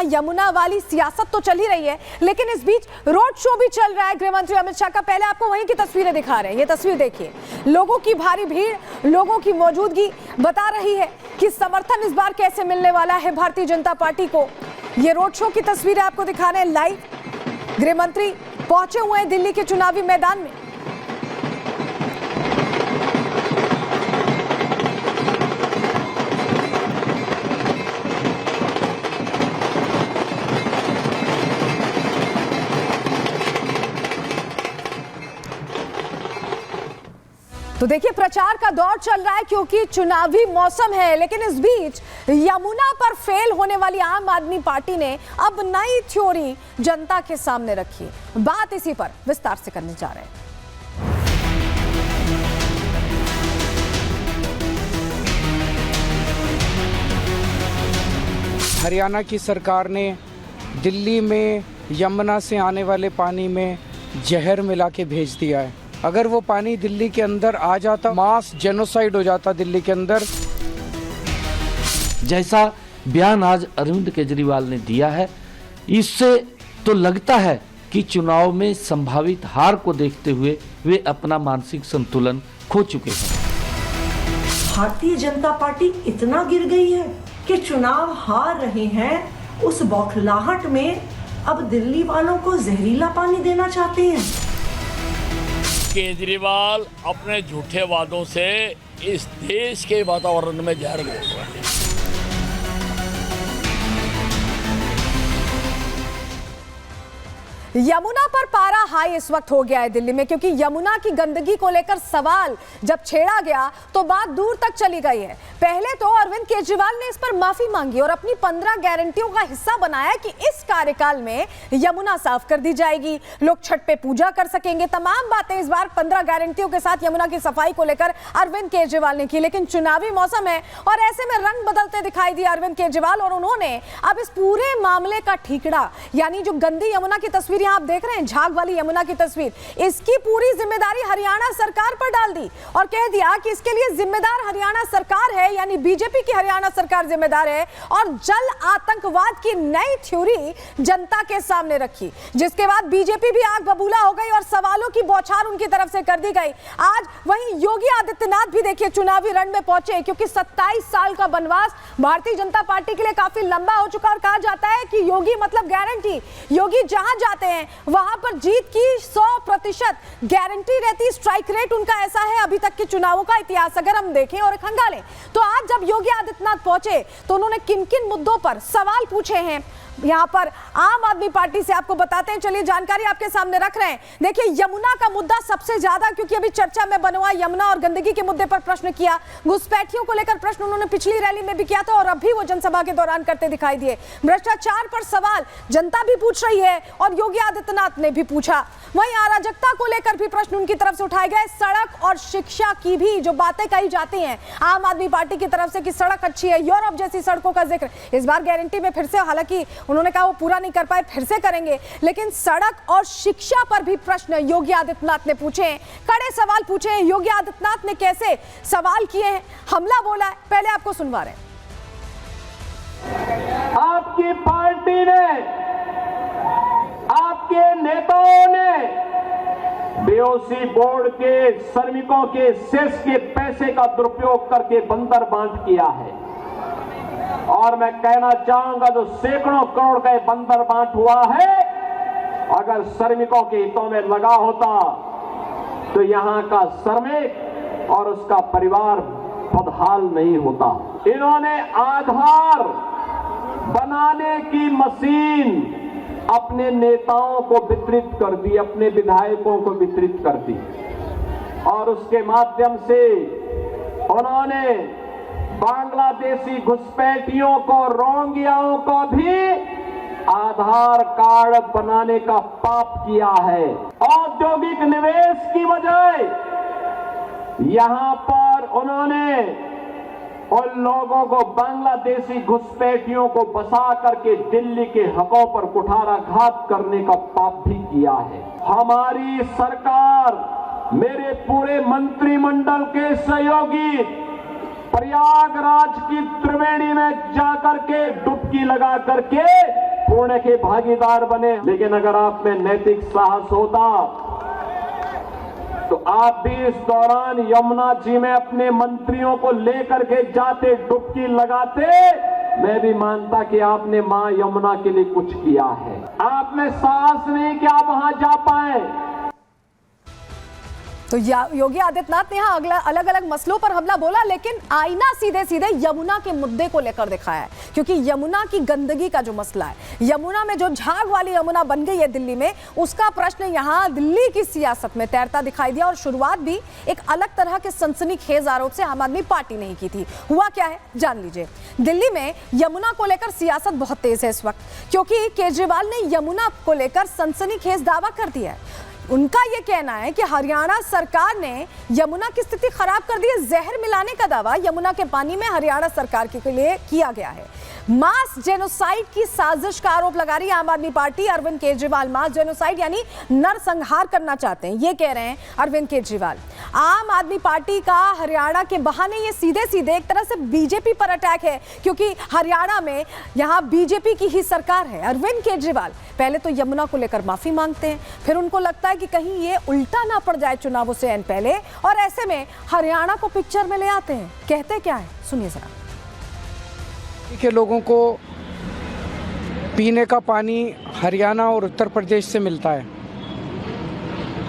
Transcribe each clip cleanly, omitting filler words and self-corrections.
जहां यमुना वाली सियासत तो चल ही रही है, लेकिन इस बीच रोड शो भी चल रहा है गृह मंत्री अमित शाह का। पहले आपको वहीं की तस्वीरें दिखा रहे हैं। ये तस्वीर देखिए, लोगों की भारी भीड़, लोगों की मौजूदगी बता रही है कि समर्थन इस बार कैसे मिलने वाला है भारतीय जनता पार्टी को। ये रोड शो की तस्वीरें आपको दिखा रहे हैं लाइव। गृह मंत्री पहुंचे हुए हैं दिल्ली के चुनावी मैदान में। तो देखिए, प्रचार का दौर चल रहा है क्योंकि चुनावी मौसम है, लेकिन इस बीच यमुना पर फेल होने वाली आम आदमी पार्टी ने अब नई थ्योरी जनता के सामने रखी। बात इसी पर विस्तार से करने जा रहे हैं। हरियाणा की सरकार ने दिल्ली में यमुना से आने वाले पानी में जहर मिला के भेज दिया है। अगर वो पानी दिल्ली के अंदर आ जाता, मास जेनोसाइड हो जाता दिल्ली के अंदर। जैसा बयान आज अरविंद केजरीवाल ने दिया है, इससे तो लगता है कि चुनाव में संभावित हार को देखते हुए वे अपना मानसिक संतुलन खो चुके हैं। भारतीय जनता पार्टी इतना गिर गई है कि चुनाव हार रहे हैं, उस बौखलाहट में अब दिल्ली वालों को जहरीला पानी देना चाहते हैं। केजरीवाल अपने झूठे वादों से इस देश के वातावरण में जहर घोल रहे हैं। यमुना पर पारा हाई इस वक्त हो गया है दिल्ली में, क्योंकि यमुना की गंदगी को लेकर सवाल जब छेड़ा गया तो बात दूर तक चली गई है। पहले तो अरविंद केजरीवाल ने इस पर माफी मांगी और अपनी 15 गारंटियों का हिस्सा बनाया कि इस कार्यकाल में यमुना साफ कर दी जाएगी, लोग छठ पे पूजा कर सकेंगे। तमाम बातें इस बार 15 गारंटियों के साथ यमुना की सफाई को लेकर अरविंद केजरीवाल ने की। लेकिन चुनावी मौसम है और ऐसे में रंग बदलते दिखाई दिए अरविंद केजरीवाल, और उन्होंने अब इस पूरे मामले का ठीकड़ा, यानी जो गंदी यमुना की तस्वीर यहां आप देख रहे हैं, झाग वाली यमुना की तस्वीर, इसकी पूरी जिम्मेदारी हरियाणा सरकार पर डाल दी और कह दिया कि इसके लिए जिम्मेदार हरियाणा सरकार है, यानी बीजेपी की हरियाणा सरकार जिम्मेदार है। और जल आतंकवाद की नई थ्योरी जनता के सामने रखी, जिसके बाद बीजेपी भी आग बबूला हो गई और सवालों की बौछार उनकी तरफ से कर दी गई। आज वहीं योगी आदित्यनाथ भी देखिए चुनावी रण में पहुंचे, क्योंकि 27 साल का वनवास भारतीय जनता पार्टी के लिए काफी लंबा हो चुका और कहा जाता है कि योगी मतलब गारंटी। योगी जहां जाते हैं वहां पर जीत की 100% गारंटी रहती। स्ट्राइक रेट उनका ऐसा है, अभी तक के चुनावों का इतिहास अगर हम देखें और खंगालें तो आज जब योगी आदित्यनाथ पहुंचे तो उन्होंने किन किन मुद्दों पर सवाल पूछे हैं यहां पर आम आदमी पार्टी से, आपको बताते हैं। चलिए, जानकारी आपके सामने रख रहे हैं। देखिए, यमुना का मुद्दा सबसे ज्यादा, क्योंकि अभी चर्चा में बना हुआ यमुना और गंदगी के मुद्दे पर प्रश्न किया। घुसपैठियों को लेकर प्रश्न उन्होंने पिछली रैली में भी किया था और अभी वो जनसभा के दौरान करते दिखाई दिए। भ्रष्टाचार पर सवाल जनता भी पूछ रही है और योगी आदित्यनाथ ने भी पूछा। वहीं अराजकता को लेकर भी प्रश्न उनकी तरफ से उठाए गए। सड़क और शिक्षा की भी जो बातें कही जाती हैं आम आदमी पार्टी की तरफ से कि सड़क अच्छी है, यूरोप जैसी सड़कों का जिक्र इस बार गारंटी में फिर से, हालांकि उन्होंने कहा वो पूरा नहीं कर पाए, फिर से करेंगे, लेकिन सड़क और शिक्षा पर भी प्रश्न योगी आदित्यनाथ ने पूछे हैं। कड़े सवाल पूछे हैं। योगी आदित्यनाथ ने कैसे सवाल किए हैं, हमला बोला है, पहले आपको सुनवा रहे हैं। आपकी पार्टी ने, आपके नेताओं ने बीओसी बोर्ड के श्रमिकों के सेस के पैसे का दुरुपयोग करके बंदर बांट किया है। और मैं कहना चाहूंगा, जो सैकड़ों करोड़ का बंदर बांट हुआ है, अगर श्रमिकों के हितों में लगा होता तो यहां का श्रमिक और उसका परिवार बदहाल नहीं होता। इन्होंने आधार बनाने की मशीन अपने नेताओं को वितरित कर दी, अपने विधायकों को वितरित कर दी, और उसके माध्यम से उन्होंने बांग्लादेशी घुसपैठियों को, रोहिंग्याओं को भी आधार कार्ड बनाने का पाप किया है। औद्योगिक निवेश की बजाय यहां पर उन्होंने उन लोगों को, बांग्लादेशी घुसपैठियों को बसा करके दिल्ली के हकों पर कुठाराघात करने का पाप भी किया है। हमारी सरकार, मेरे पूरे मंत्रिमंडल के सहयोगी प्रयागराज की त्रिवेणी में जाकर के डुबकी लगा करके पुण्य के भागीदार बने। लेकिन अगर आप में नैतिक साहस होता तो आप भी इस दौरान यमुना जी में अपने मंत्रियों को लेकर के जाते, डुबकी लगाते। मैं भी मानता कि आपने मां यमुना के लिए कुछ किया है। आप में साहस नहीं कि आप वहां जा पाए। तो योगी आदित्यनाथ ने यहाँ अलग अलग मसलों पर हमला बोला, लेकिन आईना सीधे सीधे यमुना के मुद्दे को लेकर दिखाया है। क्योंकि यमुना की गंदगी का जो मसला है, यमुना में जो झाग वाली यमुना बन गई है दिल्ली में, उसका प्रश्न यहाँ दिल्ली की सियासत में तैरता दिखाई दिया। और शुरुआत भी एक अलग तरह के सनसनीखेज आरोप से आम आदमी पार्टी ने ही की थी। हुआ क्या है जान लीजिए। दिल्ली में यमुना को लेकर सियासत बहुत तेज है इस वक्त, क्योंकि केजरीवाल ने यमुना को लेकर सनसनीखेज दावा कर दिया है। उनका यह कहना है कि हरियाणा सरकार ने यमुना की स्थिति खराब कर दी है। जहर मिलाने का दावा यमुना के पानी में हरियाणा सरकार के लिए किया गया है। मास जेनोसाइड की साजिश का आरोप लगा रही है आम आदमी पार्टी। अरविंद केजरीवाल मास जेनोसाइड यानी नरसंहार करना चाहते हैं, ये कह रहे हैं अरविंद केजरीवाल। आम आदमी पार्टी का हरियाणा के बहाने ये सीधे सीधे एक तरह से बीजेपी पर अटैक है, क्योंकि हरियाणा में यहां बीजेपी की ही सरकार है। अरविंद केजरीवाल पहले तो यमुना को लेकर माफी मांगते हैं, फिर उनको लगता है कि कहीं ये उल्टा ना पड़ जाए चुनावों से ऐन पहले, और ऐसे में हरियाणा को पिक्चर में ले आते हैं। कहते क्या है सुनिए जरा। के लोगों को पीने का पानी हरियाणा और उत्तर प्रदेश से मिलता है।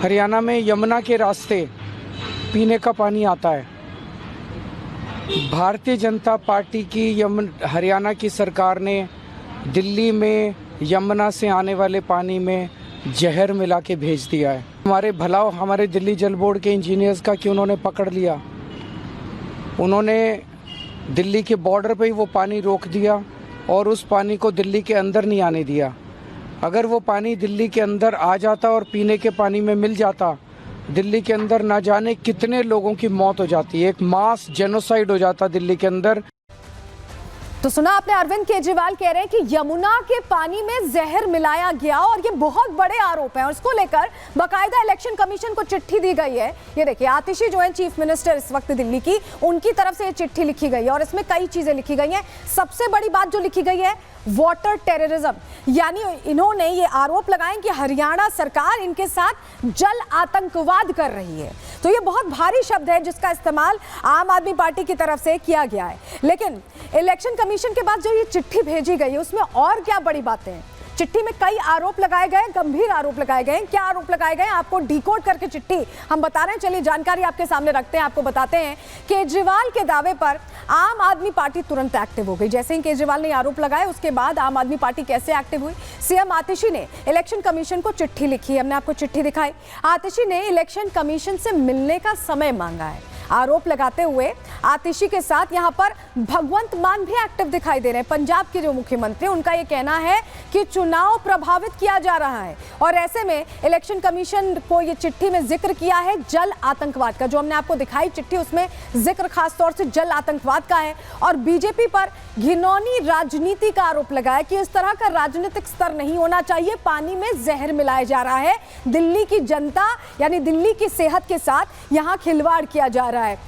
हरियाणा में यमुना के रास्ते पीने का पानी आता है। भारतीय जनता पार्टी की हरियाणा की सरकार ने दिल्ली में यमुना से आने वाले पानी में जहर मिला के भेज दिया है। हमारे भलाव हमारे दिल्ली जल बोर्ड के इंजीनियर्स का कि उन्होंने पकड़ लिया, उन्होंने दिल्ली के बॉर्डर पे ही वो पानी रोक दिया और उस पानी को दिल्ली के अंदर नहीं आने दिया। अगर वो पानी दिल्ली के अंदर आ जाता और पीने के पानी में मिल जाता, दिल्ली के अंदर ना जाने कितने लोगों की मौत हो जाती है। एक मास जेनोसाइड हो जाता दिल्ली के अंदर। तो सुना आपने, अरविंद केजरीवाल कह रहे हैं कि यमुना के पानी में जहर मिलाया गया, और ये बहुत बड़े आरोप हैं और इसको लेकर बाकायदा इलेक्शन कमीशन को चिट्ठी दी गई है। ये देखिए, आतिशी जो है चीफ मिनिस्टर इस वक्त दिल्ली की, उनकी तरफ से ये चिट्ठी लिखी गई है और इसमें कई चीजें लिखी गई हैं। सबसे बड़ी बात जो लिखी गई है, वाटर टेररिज्म, यानी इन्होंने ये आरोप लगाए कि हरियाणा सरकार इनके साथ जल आतंकवाद कर रही है। तो ये बहुत भारी शब्द है जिसका इस्तेमाल आम आदमी पार्टी की तरफ से किया गया है। लेकिन इलेक्शन कमीशन के बाद जो ये चिट्ठी भेजी गई है उसमें और क्या बड़ी बातें हैं। चिट्ठी में कई आरोप लगाए गए, गंभीर आरोप लगाए गए। क्या आरोप लगाए गए आपको डिकोड करके चिट्ठी हम बता रहे हैं। चलिए जानकारी आपके सामने रखते हैं, आपको बताते हैं। केजरीवाल के दावे पर आम आदमी पार्टी तुरंत एक्टिव हो गई। जैसे ही केजरीवाल ने आरोप लगाए उसके बाद आम आदमी पार्टी कैसे एक्टिव हुई। सीएम आतिशी ने इलेक्शन कमीशन को चिट्ठी लिखी, हमने आपको चिट्ठी दिखाई। आतिशी ने इलेक्शन कमीशन से मिलने का समय मांगा है। आरोप लगाते हुए आतिशी के साथ यहां पर भगवंत मान भी एक्टिव दिखाई दे रहे हैं। पंजाब के जो मुख्यमंत्री, उनका यह कहना है कि चुनाव प्रभावित किया जा रहा है और ऐसे में इलेक्शन कमीशन को ये चिट्ठी में जिक्र किया है जल आतंकवाद का। जो हमने आपको दिखाई चिट्ठी, उसमें जिक्र खास तौर से जल आतंकवाद का है और बीजेपी पर घिनौनी राजनीति का आरोप लगाया कि इस तरह का राजनीतिक स्तर नहीं होना चाहिए, पानी में जहर मिलाया जा रहा है, दिल्ली की जनता यानी दिल्ली की सेहत के साथ यहां खिलवाड़ किया जा रहा है।